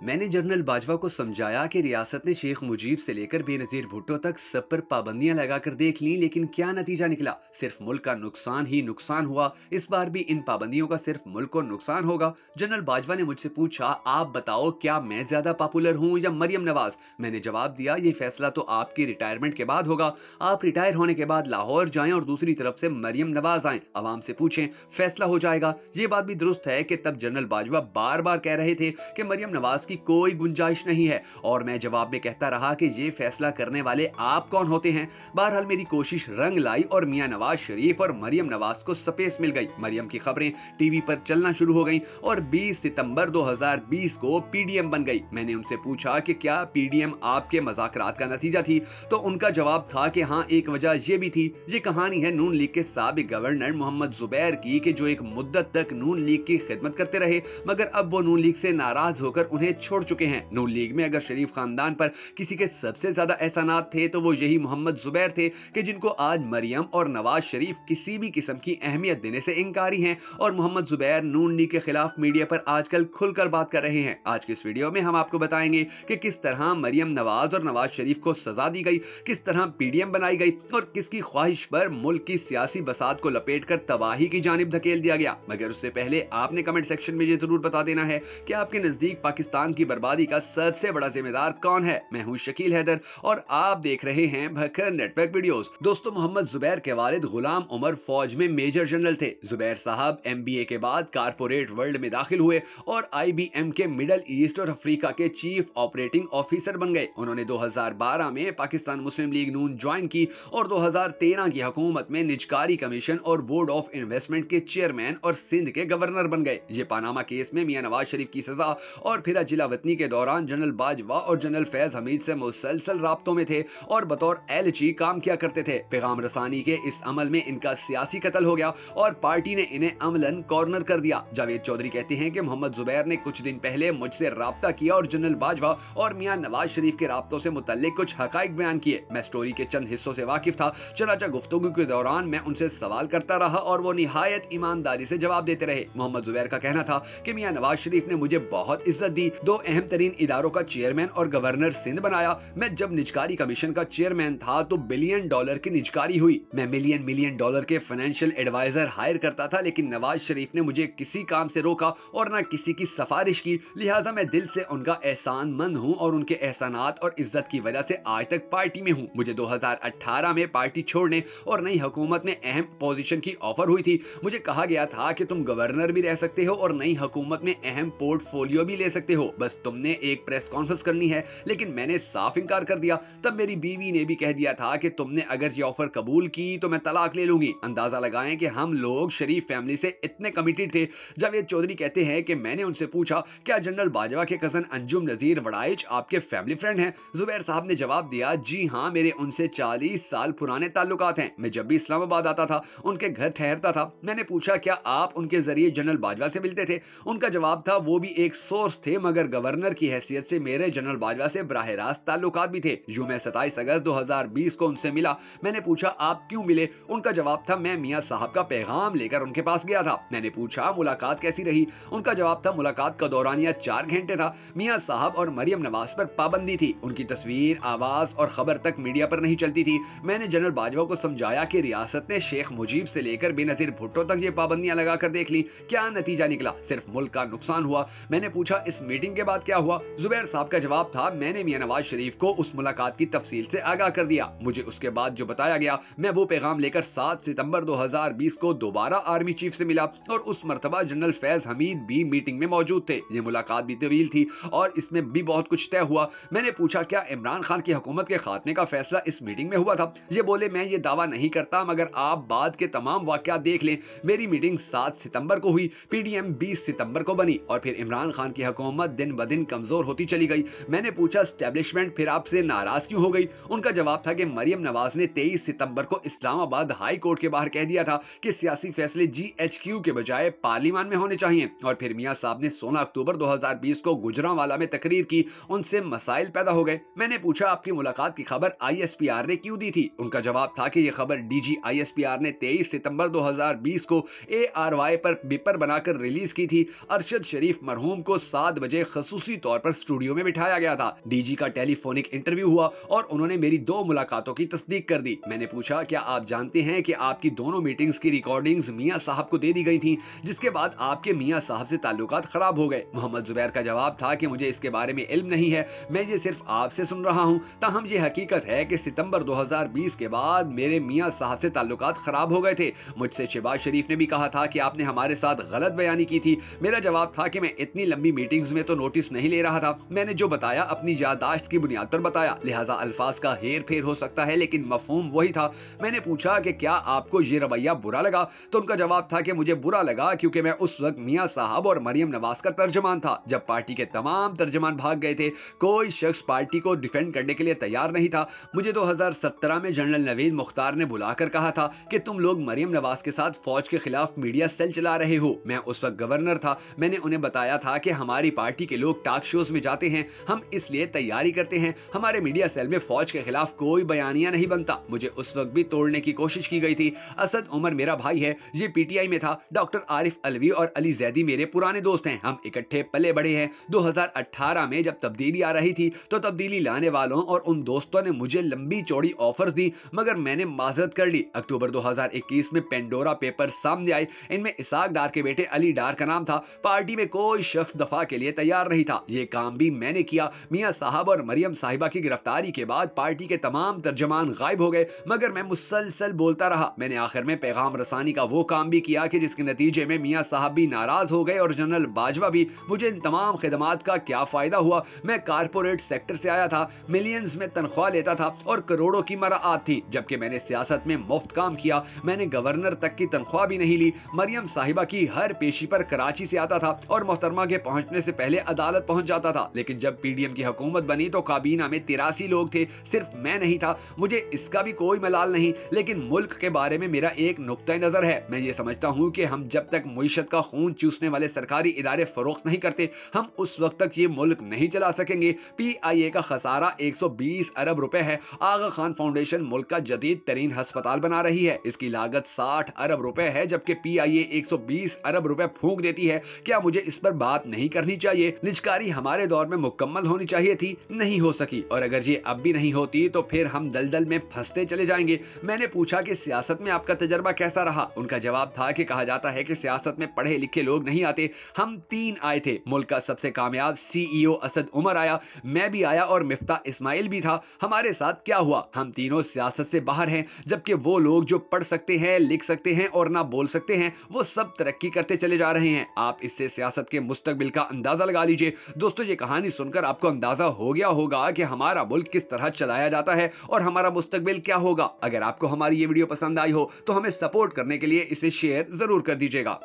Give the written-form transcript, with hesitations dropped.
میں نے जनरल बाजवा को समझाया कि रियासत ने शेख मुजीब से लेकर बेनजीर भुट्टो तक सब पर पाबंदियां लगाकर देख लीं, लेकिन क्या नतीजा निकला? सिर्फ मुल्क का नुकसान ही नुकसान हुआ। इस बार भी इन पाबंदियों का सिर्फ मुल्क को नुकसान होगा। जनरल बाजवा ने मुझसे पूछा, आप बताओ क्या मैं ज्यादा पॉपुलर हूं या मरियम नवाज? मैंने जवाब दिया, ये फैसला तो आपकी रिटायरमेंट के बाद होगा। आप रिटायर होने के बाद लाहौर जाएं और दूसरी तरफ से मरियम नवाज आएं, आवाम से पूछें, फैसला हो जाएगा। ये बात भी दुरुस्त है कि तब जनरल बाजवा बार बार कह रहे थे कि मरियम नवाज की कोई गुंजाइश नहीं है, और मैं जवाब में कहता रहा कि ये फैसला करने वाले आप कौन होते हैं। बहरहाल मेरी कोशिश रंग लाई और मियां नवाज शरीफ और मरियम नवाज को स्पेस मिल गई। मरियम की खबरें टीवी पर चलना शुरू हो गईं और 20 सितंबर 2020 को पीडीएम बन गई। मैंने उनसे पूछा कि क्या पीडीएम आपके मज़ाकरात का नतीजा थी, तो उनका जवाब था कि हाँ, एक वजह यह भी थी। ये कहानी है नून लीग के साबिक गवर्नर मोहम्मद जुबैर की, कि जो एक मुद्दत तक नून लीग की खिदमत करते रहे, मगर अब वो नून लीग से नाराज होकर उन्हें छोड़ चुके हैं। नून लीग में अगर शरीफ खानदान पर किसी के सबसे ज्यादा एहसानात थे तो वो यही मोहम्मद जुबैर थे, कि जिनको आज मरियम और नवाज शरीफ किसी भी किस्म की अहमियत देने से इंकारी हैं। और मोहम्मद जुबैर नून लीग के खिलाफ मीडिया पर आजकल खुलकर बात कर रहे हैं। आज के इस वीडियो में हम आपको बताएंगे कि किस तरह मरियम नवाज और नवाज शरीफ को सजा दी गई, किस तरह पीडीएम बनाई गई और किसकी ख्वाहिश पर मुल्क की सियासी बसात को लपेटकर तबाही की जानिब धकेल दिया गया। मगर उससे पहले आपने कमेंट सेक्शन में ये जरूर बता देना है कि आपके नजदीक पाकिस्तान की बर्बादी का सबसे बड़ा जिम्मेदार कौन है। मैं हूं शकील हैदर और आप देख रहे हैं भक्कर नेटवर्क वीडियोस। दोस्तों, मोहम्मद जुबैर के वालिद गुलाम उमर फौज में मेजर जनरल थे। जुबैर साहब एमबीए के बाद कारपोरेट वर्ल्ड में दाखिल हुए और आईबीएम के मिडल ईस्ट और अफ्रीका के चीफ ऑपरेटिंग ऑफिसर बन गए। उन्होंने 2012 में पाकिस्तान मुस्लिम लीग नून ज्वाइन की और 2013 की हुकूमत में निजकारी कमीशन और बोर्ड ऑफ इन्वेस्टमेंट के चेयरमैन और सिंध के गवर्नर बन गए। ये पानामा केस में मियां नवाज शरीफ की सजा और फिर जिला वतनी के दौरान जनरल बाजवा और जनरल फैज हमीद से मुसलसल राब्तों में थे और बतौर एलची काम किया करते थे। पैगाम रसानी के इस अमल में इनका सियासी कत्ल हो गया और पार्टी ने इन्हें अमलन कॉर्नर कर दिया। जावेद चौधरी कहते हैं कि मोहम्मद जुबैर ने कुछ दिन पहले मुझसे राब्ता किया और जनरल बाजवा और मियां नवाज शरीफ के राब्तों से मुतल्लिक कुछ हकाइक बयान किए। मैं स्टोरी के चंद हिस्सों से वाकिफ था, चनाचा गुफ्तगू के दौरान मैं उनसे सवाल करता रहा और वो निहायत ईमानदारी से जवाब देते रहे। मोहम्मद जुबैर का कहना था कि मियां नवाज शरीफ ने मुझे बहुत इज्जत दी, दो अहम तरीन इदारों का चेयरमैन और गवर्नर सिंध बनाया। मैं जब निजकारी कमीशन का चेयरमैन था तो बिलियन डॉलर की निजकारी हुई। मैं मिलियन डॉलर के फाइनेंशियल एडवाइजर हायर करता था, लेकिन नवाज शरीफ ने मुझे किसी काम से रोका और न किसी की सिफारिश की। लिहाजा मैं दिल से उनका एहसानमंद हूं और उनके एहसानात और इज्जत की वजह से आज तक पार्टी में हूं। मुझे 2018 में पार्टी छोड़ने और नई हुकूमत में अहम पोजीशन की ऑफर हुई थी। मुझे कहा गया था कि तुम गवर्नर भी रह सकते हो और नई हुकूमत में अहम पोर्टफोलियो भी ले सकते हो, बस तुमने एक प्रेस कॉन्फ्रेंस करनी है। लेकिन मैंने साफ इनकार कर दिया। तब मेरी बीवी ने भी कह दिया था कि तुमने अगर ये ऑफर कबूल की तो मैं तलाक ले लूंगी। अंदाजा लगाएं कि हम लोग शरीफ फैमिली से इतने कमिटेड थे। जावेद चौधरी कहते हैं कि मैंने उनसे पूछा, क्या जनरल बाजवा के कजन अंजुम नजीर वड़ाइच आपके फैमिली फ्रेंड हैं? जुबैर साहब ने जवाब दिया, जी हाँ, मेरे उनसे 40 साल पुराने ताल्लुकात हैं। मैं जब भी इस्लामाबाद आता था उनके घर ठहरता था। मैंने पूछा, क्या आप उनके जरिए जनरल बाजवा से मिलते थे? उनका जवाब था, वो भी एक सोर्स थे, मगर गवर्नर की हैसियत से मेरे जनरल बाजवा से बराह रास्त ताल्लुकात भी थे। यूं मैं 27 अगस्त 2020 को उनसे मिला। मैंने पूछा, आप क्यों मिले? उनका जवाब था, मैं मियां साहब का पैगाम लेकर उनके पास गया था। मैंने पूछा, मुलाकात कैसी रही? उनका जवाब था, मुलाकात का दौरानिया 4 घंटे था। मियां साहब और मरियम नवाज पर पाबंदी थी। उनकी तस्वीर, आवाज और खबर तक मीडिया पर नहीं चलती थी। मैंने जनरल बाजवा को समझाया कि रियासत ने शेख मुजीब से लेकर बेनजीर भुट्टो तक ये पाबंदियां लगाकर देख ली, क्या नतीजा निकला? सिर्फ मुल्क का नुकसान हुआ। मैंने पूछा, इस मीटिंग के बाद क्या हुआ? जुबैर साहब का जवाब था, मैंने मियां नवाज शरीफ को उस मुलाकात की तफसील से आगाह कर दिया। मुझे उसके बाद जो बताया गया, मैं वो पैगाम लेकर 7 सितंबर 2020 को दोबारा आर्मी चीफ से मिला और उस मर्तबा जनरल फैज हमीद भी मीटिंग में मौजूद थे। ये मुलाकात भी तवील थी और इसमें भी बहुत कुछ तय हुआ। मैंने पूछा, क्या इमरान खान की हुकूमत के खात्मे का फैसला इस मीटिंग में हुआ था? ये बोले, मैं ये दावा नहीं करता, मगर आप बाद के तमाम वाकयात देख लें। मेरी मीटिंग 7 सितंबर को हुई, पीडीएम 20 सितंबर को बनी और फिर इमरान खान की हुकूमत दिन ब दिन कमजोर होती चली गई। मैंने पूछा, एस्टेब्लिशमेंट फिर आपसे नाराज क्यों हो गई? उनका जवाब था कि मरियम नवाज ने 23 सितंबर को इस्लामाबाद हाई कोर्ट के बाहर कह दिया था कि सियासी फैसले जीएचक्यू के बजाय पार्लियामेंट में होने चाहिए। और फिर मियां साहब ने 16 अक्टूबर 2020 को गुजरांवाला में तकरीर की, उनसे मसाइल पैदा हो गए। मैंने पूछा, आपकी मुलाकात की खबर आईएसपीआर ने क्यों दी थी? उनका जवाब था कि यह खबर डीजी आईएसपीआर ने 23 सितंबर 2020 को एआरवाई पर पेपर बनाकर रिलीज की थी। अरशद शरीफ मरहूम को 7 बजे खसूसी तौर पर स्टूडियो में बिठाया गया था। डीजी का टेलीफोनिक इंटरव्यू हुआ और उन्होंने मेरी 2 मुलाकातों की तस्दीक कर दी। मैंने पूछा, क्या आप जानते हैं कि आपकी दोनों मीटिंग्स की रिकॉर्डिंग्स मियां साहब को दे दी गई थी, जिसके बाद आपके मियां साहब से ताल्लुकात खराब हो गए? मोहम्मद जुबैर का जवाब था कि मुझे इसके बारे में इल्म नहीं है, मैं ये सिर्फ आपसे सुन रहा हूं। ताहम ये हकीकत है कि सितंबर 2020 के बाद मेरे मियां साहब से ताल्लुकात खराब हो गए थे। मुझसे शहबाज शरीफ ने भी कहा था कि आपने हमारे साथ गलत बयानी की थी। मेरा जवाब था कि मैं इतनी लंबी मीटिंग्स में तो नोटिस नहीं ले रहा था, मैंने जो बताया अपनी याददाश्त की बुनियाद पर बताया, लिहाजा अल्फाज का हेर फेर हो सकता है लेकिन मफहूम वही था। मैंने पूछा कि क्या आपको ये रवैया बुरा लगा, तो उनका जवाब था कि मुझे बुरा लगा क्योंकि मैं उस वक्त मियां साहब और मरियम नवाज का तर्जमान था। जब पार्टी के तमाम तर्जमान भाग गए थे, कोई शख्स पार्टी को डिफेंड करने के लिए तैयार नहीं था। मुझे 2017 में जनरल नवीद मुख्तार ने बुलाकर कहा था कि तुम लोग मरियम नवाज के साथ फौज के खिलाफ मीडिया सेल चला रहे हो। मैं उस वक्त गवर्नर था। मैंने उन्हें बताया था कि हमारी पार्टी के लोग टॉक शोज में जाते हैं, हम इसलिए तैयारी करते हैं, हमारे मीडिया सेल में फौज के खिलाफ कोई बयानिया नहीं बनता। मुझे उस वक्त भी तोड़ने की कोशिश की गई थी। असद उमर मेरा भाई है, ये पीटीआई में था। डॉक्टर आरिफ अलवी और अली जैदी मेरे पुराने दोस्त हैं, हम इकट्ठे पले बड़े हैं। 2018 में जब तब्दीली आ रही थी तो तब्दीली लाने वालों और उन दोस्तों ने मुझे लंबी चौड़ी ऑफर्स दी, मगर मैंने माजरत कर ली। अक्टूबर 2021 में पेंडोरा पेपर सामने आए, इनमें इसाक डार के बेटे अली डार का नाम था। पार्टी में कोई शख्स दफा के लिए तैयार नहीं था, ये काम भी मैंने किया। मियां साहब और मरियम साहिबा की गिरफ्तारी के बाद पार्टी के तमाम तर्जमान गायब हो गए, मगर मैं मुसलसल बोलता रहा। मैंने आखिर में पैगाम रसानी का वो काम भी किया कि जिसके नतीजे में मियां साहब भी नाराज हो गए और जनरल बाजवा भी। मुझे इन तमाम खिदमात का क्या फायदा हुआ? मैं कारपोरेट सेक्टर से आया था, मिलियंस में तनख्वाह लेता था और करोड़ों की मराआत थी, जबकि मैंने सियासत में मुफ्त काम किया। मैंने गवर्नर तक की तनख्वाह भी नहीं ली। मरियम साहिबा की हर पेशी पर कराची से आता था और मोहतरमा के पहुंचने से पहले अदालत पहुंच जाता था। लेकिन जब पीडीएम की हुकूमत बनी तो काबीना में 83 लोग थे, सिर्फ मैं नहीं था। मुझे इसका भी कोई मलाल नहीं, लेकिन मुल्क के बारे में मेरा एक नुक्ता नजर है। मैं ये समझता हूँ कि हम जब तक मुईशत का खून चूसने वाले सरकारी इदारे फरोख्त नहीं करते, हम उस वक्त तक ये मुल्क नहीं चला सकेंगे। पीआईए का खसारा 120 अरब रुपए है। आगा खान फाउंडेशन मुल्क का जदीद तरीन अस्पताल बना रही है, इसकी लागत 60 अरब रुपए है, जबकि पीआईए 120 अरब रुपए फूंक देती है। क्या मुझे इस पर बात नहीं करनी चाहिए? निजकारी हमारे दौर में मुकम्मल होनी चाहिए थी, नहीं हो सकी, और अगर ये अब भी नहीं होती तो फिर हम दलदल में फंसते चले जाएंगे। मैंने पूछा कि सियासत में आपका तजर्बा कैसा रहा? उनका जवाब था कि कहा जाता है कि सियासत में पढ़े लिखे लोग नहीं आते, हम 3 आए थे। मुल्क का सबसे कामयाब सीईओ असद उमर आया, मैं भी आया और मिफ्ता इस्माइल भी था। हमारे साथ क्या हुआ? हम तीनों सियासत से बाहर हैं, जबकि वो लोग जो पढ़ सकते हैं, लिख सकते हैं और ना बोल सकते हैं, वो सब तरक्की करते चले जा रहे हैं। आप इससे सियासत के मुस्तकबिल का अंदाजा लगा लीजिए। दोस्तों, ये कहानी सुनकर आपको अंदाजा हो गया होगा कि हमारा मुल्क किस तरह चलाया जाता है और हमारा मुस्तकबिल क्या होगा। अगर आपको हमारी ये वीडियो पसंद आई हो तो हमें सपोर्ट करने के लिए इसे शेयर जरूर कर दीजिएगा।